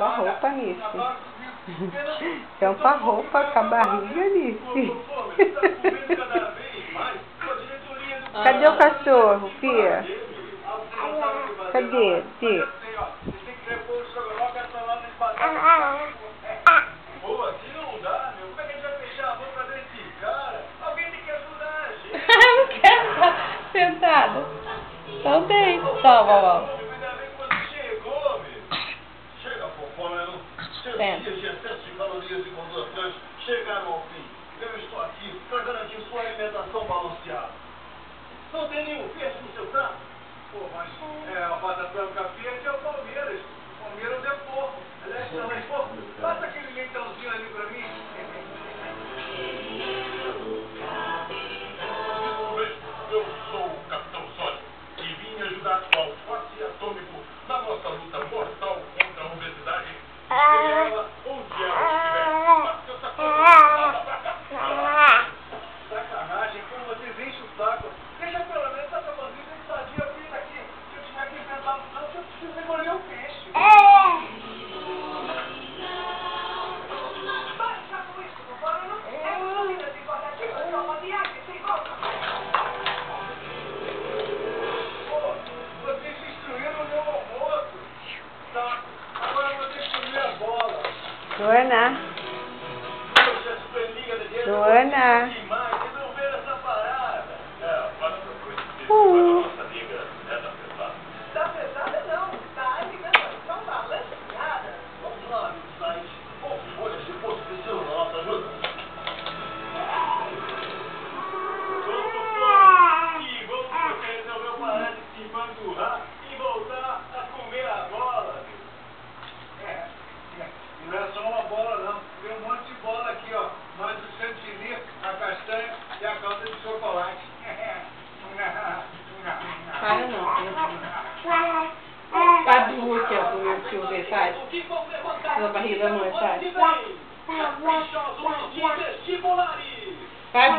tampa a roupa nisso. Tampa a roupa com a barriga nisso. Cadê o cachorro, filha? Cadê? Cadê? Pô, aqui não dá, meu. Como é que a gente vai fechar a boca desse cara? Alguém tem que ajudar a gente. Não quero estar sentada. Então deita. Toma, vovó. Ainda bem que você chegou, meu. Chega, fofona. Seus dias de excesso de calorias e gordura trans chegaram ao fim. Eu estou aqui para garantir sua alimentação balanceada. Não tem nenhum peixe no seu prato? Pô, mas a batata branca verde é o Palmeiras. O Palmeiras é porco. Aliás, não é porco. Passa aquele leitãozinho ali pra mim. Eu sou o Capitão Sólido e vim ajudar o alface atômico na nossa luta mortal contra a obesidade. Seja ela onde ela estiver. Passa seu sacola. Sacanagem, como você enche o saco. Deixa pelo menos essa bandeja de sadia vir aqui. Se eu tiver que enfrentar no canto, eu preciso engolir o peixe. Joana. Joana. Tá pesada não, tá alimentação balanceada. Vamos lá, amigos, com folhas de posição na nossa ajuda. E vamos você resolveu parar de se empanturrar e voltar a comer a bola. Não é só uma bola não, tem um monte de bola aqui, ó. Mais o chantilly, a castanha e a calda de chocolate. Para não. A duas que é o meu tio ver, faz. Na barriga da mãe, faz. Caprichosos de vestibulares. Faz,